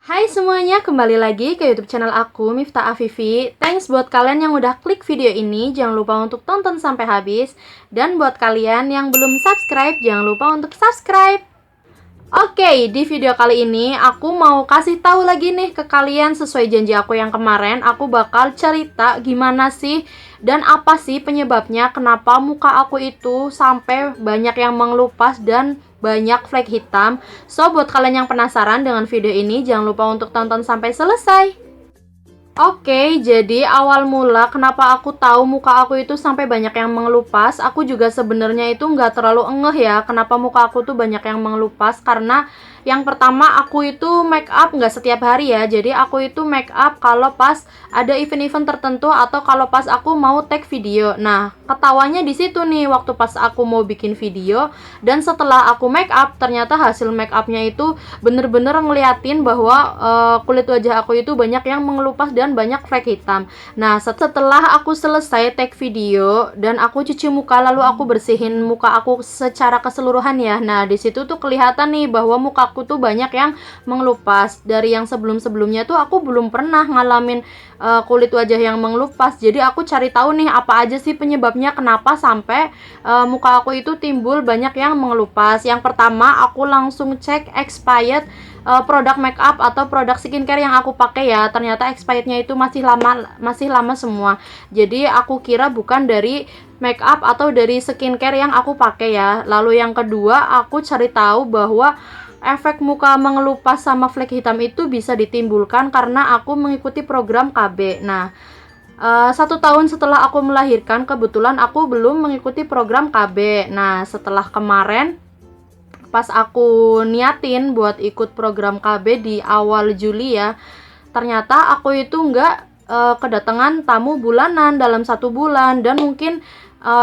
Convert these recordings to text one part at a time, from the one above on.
Hai semuanya, kembali lagi ke YouTube channel aku, Miftah Afifi. Thanks buat kalian yang udah klik video ini, jangan lupa untuk tonton sampai habis. Dan buat kalian yang belum subscribe, jangan lupa untuk subscribe. Oke, di video kali ini aku mau kasih tahu lagi nih ke kalian sesuai janji aku yang kemarin. Aku bakal cerita gimana sih dan apa sih penyebabnya kenapa muka aku itu sampai banyak yang mengelupas dan banyak flek hitam. So, buat kalian yang penasaran dengan video ini, jangan lupa untuk tonton sampai selesai. Oke, jadi awal mula kenapa aku tahu muka aku itu sampai banyak yang mengelupas. Aku juga sebenarnya itu nggak terlalu engeh ya kenapa muka aku tuh banyak yang mengelupas. Karena yang pertama, aku itu make up nggak setiap hari ya. Jadi aku itu make up kalau pas ada event-event tertentu atau kalau pas aku mau take video. Nah, ketawanya di situ nih waktu pas aku mau bikin video. Dan setelah aku make up, ternyata hasil make upnya itu bener-bener ngeliatin bahwa kulit wajah aku itu banyak yang mengelupas dan banyak flek hitam. Nah, setelah aku selesai take video dan aku cuci muka, lalu aku bersihin muka aku secara keseluruhan ya. Nah, di situ tuh kelihatan nih bahwa muka aku tuh banyak yang mengelupas. Dari yang sebelum-sebelumnya tuh aku belum pernah ngalamin kulit wajah yang mengelupas. Jadi aku cari tahu nih apa aja sih penyebabnya kenapa sampai muka aku itu timbul banyak yang mengelupas. Yang pertama, aku langsung cek expired produk make up atau produk skincare yang aku pakai ya. Ternyata expirednya itu masih lama semua. Jadi aku kira bukan dari make up atau dari skincare yang aku pakai ya. Lalu yang kedua, aku cari tahu bahwa efek muka mengelupas sama flek hitam itu bisa ditimbulkan karena aku mengikuti program KB. Nah, 1 tahun setelah aku melahirkan, kebetulan aku belum mengikuti program KB. Nah, setelah kemarin pas aku niatin buat ikut program KB di awal Juli ya, ternyata aku itu nggak kedatangan tamu bulanan dalam 1 bulan. Dan mungkin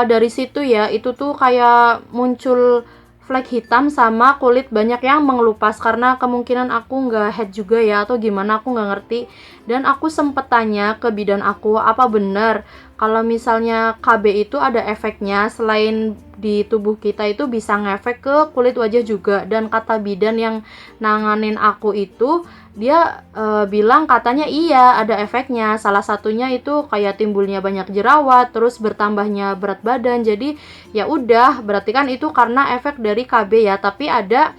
dari situ ya, itu tuh kayak muncul flek hitam sama kulit banyak yang mengelupas. Karena kemungkinan aku nggak head juga ya, atau gimana aku nggak ngerti. Dan aku sempet tanya ke bidan aku, apa bener kalau misalnya KB itu ada efeknya selain di tubuh kita itu bisa ngefek ke kulit wajah juga. Dan kata bidan yang nanganin aku itu, dia bilang katanya iya ada efeknya. Salah satunya itu kayak timbulnya banyak jerawat, terus bertambahnya berat badan. Jadi ya udah, berarti kan itu karena efek dari KB ya. Tapi ada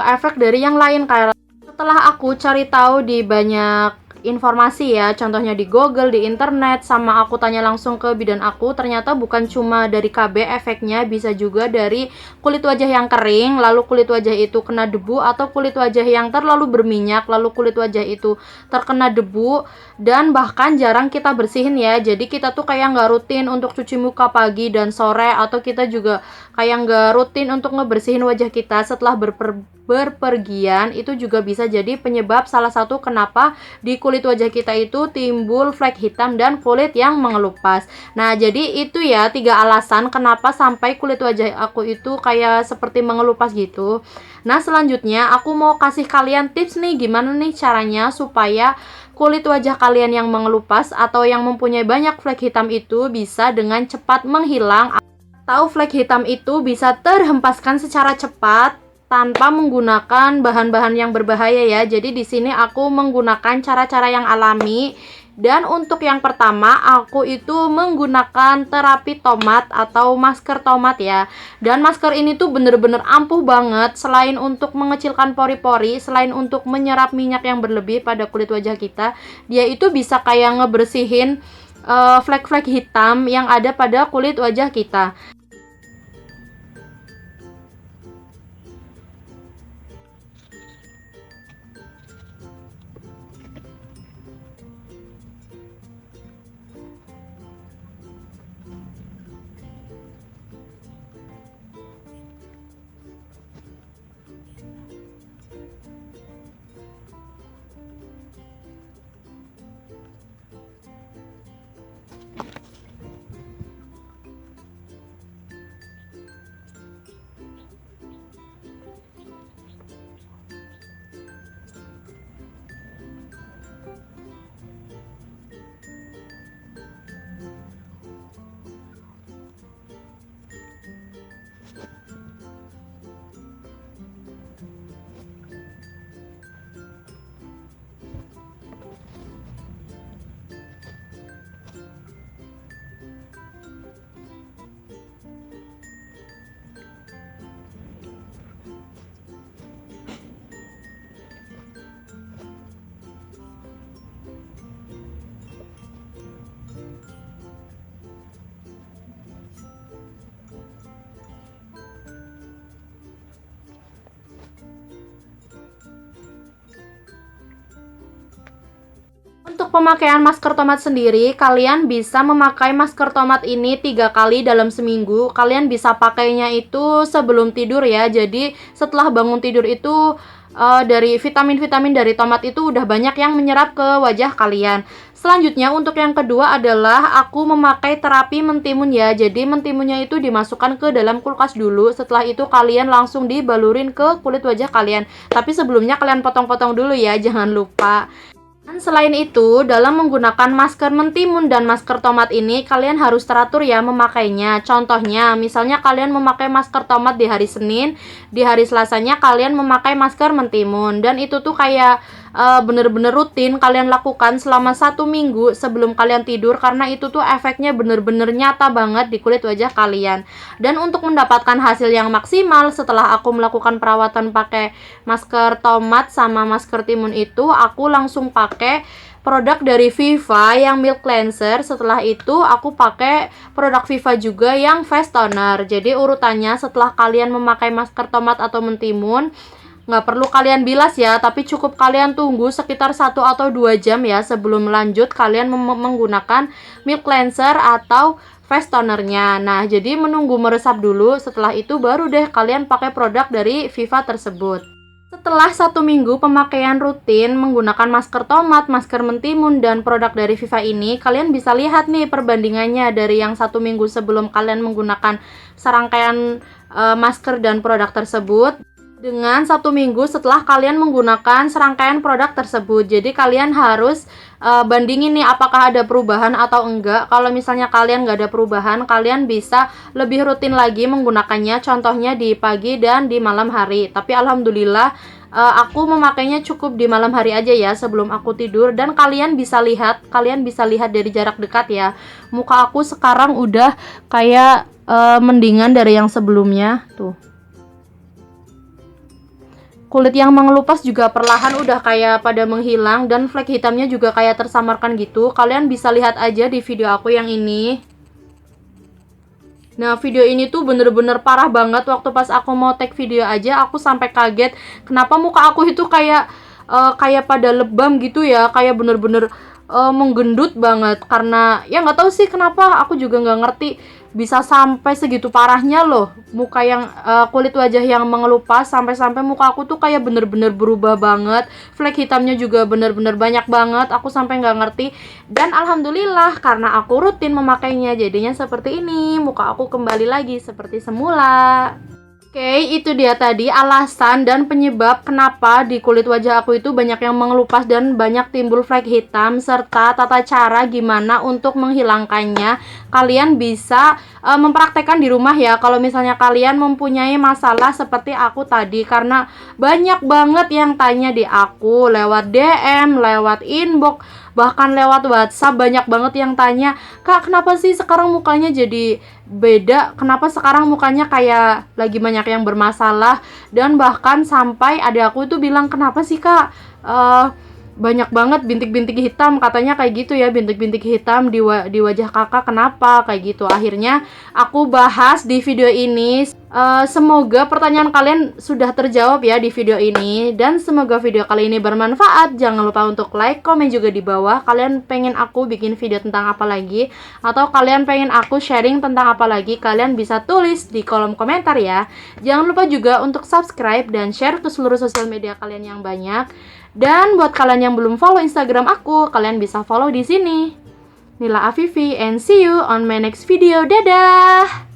efek dari yang lain. Kayak setelah aku cari tahu di banyak informasi ya, contohnya di Google, di internet, sama aku tanya langsung ke bidan aku, ternyata bukan cuma dari KB efeknya, bisa juga dari kulit wajah yang kering, lalu kulit wajah itu kena debu, atau kulit wajah yang terlalu berminyak, lalu kulit wajah itu terkena debu, dan bahkan jarang kita bersihin ya. Jadi kita tuh kayak nggak rutin untuk cuci muka pagi dan sore, atau kita juga kayak nggak rutin untuk ngebersihin wajah kita setelah berpergian. Itu juga bisa jadi penyebab salah satu kenapa di kulit wajah kita itu timbul flek hitam dan kulit yang mengelupas. Nah, jadi itu ya 3 alasan kenapa sampai kulit wajah aku itu kayak seperti mengelupas gitu. Nah, selanjutnya aku mau kasih kalian tips nih gimana nih caranya supaya kulit wajah kalian yang mengelupas atau yang mempunyai banyak flek hitam itu bisa dengan cepat menghilang, atau flek hitam itu bisa terhempaskan secara cepat tanpa menggunakan bahan-bahan yang berbahaya ya. Jadi di sini aku menggunakan cara-cara yang alami. Dan untuk yang pertama, aku itu menggunakan terapi tomat atau masker tomat ya. Dan masker ini tuh bener-bener ampuh banget. Selain untuk mengecilkan pori-pori, selain untuk menyerap minyak yang berlebih pada kulit wajah kita, dia itu bisa kayak ngebersihin flek-flek hitam yang ada pada kulit wajah kita. Untuk pemakaian masker tomat sendiri, kalian bisa memakai masker tomat ini 3 kali dalam seminggu. Kalian bisa pakainya itu sebelum tidur ya. Jadi setelah bangun tidur itu dari vitamin-vitamin dari tomat itu udah banyak yang menyerap ke wajah kalian. Selanjutnya untuk yang kedua adalah aku memakai terapi mentimun ya. Jadi mentimunnya itu dimasukkan ke dalam kulkas dulu. Setelah itu kalian langsung dibalurin ke kulit wajah kalian. Tapi sebelumnya kalian potong-potong dulu ya, jangan lupa. Dan selain itu, dalam menggunakan masker mentimun dan masker tomat ini, kalian harus teratur ya memakainya. Contohnya, misalnya kalian memakai masker tomat di hari Senin, di hari Selasanya kalian memakai masker mentimun. Dan itu tuh kayak bener-bener rutin kalian lakukan selama 1 minggu sebelum kalian tidur, karena itu tuh efeknya bener-bener nyata banget di kulit wajah kalian. Dan untuk mendapatkan hasil yang maksimal, setelah aku melakukan perawatan pakai masker tomat sama masker timun itu, aku langsung pakai produk dari Viva yang milk cleanser. Setelah itu aku pakai produk Viva juga yang face toner. Jadi urutannya, setelah kalian memakai masker tomat atau mentimun, nggak perlu kalian bilas ya, tapi cukup kalian tunggu sekitar 1 atau 2 jam ya sebelum lanjut kalian menggunakan milk cleanser atau face tonernya. Nah, jadi menunggu meresap dulu, setelah itu baru deh kalian pakai produk dari Viva tersebut. Setelah 1 minggu pemakaian rutin menggunakan masker tomat, masker mentimun, dan produk dari Viva ini, kalian bisa lihat nih perbandingannya dari yang 1 minggu sebelum kalian menggunakan serangkaian masker dan produk tersebut dengan 1 minggu setelah kalian menggunakan serangkaian produk tersebut. Jadi kalian harus bandingin nih apakah ada perubahan atau enggak. Kalau misalnya kalian nggak ada perubahan, kalian bisa lebih rutin lagi menggunakannya, contohnya di pagi dan di malam hari. Tapi alhamdulillah aku memakainya cukup di malam hari aja ya sebelum aku tidur. Dan kalian bisa lihat dari jarak dekat ya, muka aku sekarang udah kayak mendingan dari yang sebelumnya tuh. Kulit yang mengelupas juga perlahan udah kayak pada menghilang, dan flek hitamnya juga kayak tersamarkan gitu. Kalian bisa lihat aja di video aku yang ini. Nah, video ini tuh bener-bener parah banget. Waktu pas aku mau take video aja, aku sampai kaget kenapa muka aku itu kayak pada lebam gitu ya, kayak bener-bener menggendut banget. Karena ya nggak tahu sih kenapa, aku juga nggak ngerti bisa sampai segitu parahnya loh muka yang kulit wajah yang mengelupas, sampai-sampai muka aku tuh kayak bener-bener berubah banget. Flek hitamnya juga bener-bener banyak banget, aku sampai nggak ngerti. Dan alhamdulillah karena aku rutin memakainya, jadinya seperti ini, muka aku kembali lagi seperti semula. Oke, itu dia tadi alasan dan penyebab kenapa di kulit wajah aku itu banyak yang mengelupas dan banyak timbul flek hitam, serta tata cara gimana untuk menghilangkannya. Kalian bisa mempraktekkan di rumah ya kalau misalnya kalian mempunyai masalah seperti aku tadi, karena banyak banget yang tanya di aku lewat DM, lewat inbox, bahkan lewat WhatsApp. Banyak banget yang tanya, "Kak, kenapa sih sekarang mukanya jadi beda? Kenapa sekarang mukanya kayak lagi banyak yang bermasalah?" Dan bahkan sampai ada aku itu bilang, "Kenapa sih Kak banyak banget bintik-bintik hitam?" Katanya kayak gitu ya, bintik-bintik hitam di wajah kakak, kenapa kayak gitu. Akhirnya aku bahas di video ini. Semoga pertanyaan kalian sudah terjawab ya di video ini, dan semoga video kali ini bermanfaat. Jangan lupa untuk like, komen juga di bawah kalian pengen aku bikin video tentang apa lagi, atau kalian pengen aku sharing tentang apa lagi. Kalian bisa tulis di kolom komentar ya. Jangan lupa juga untuk subscribe dan share ke seluruh sosial media kalian yang banyak. Dan buat kalian yang belum follow Instagram aku, kalian bisa follow di sini. Nila Afifi, and see you on my next video. Dadah!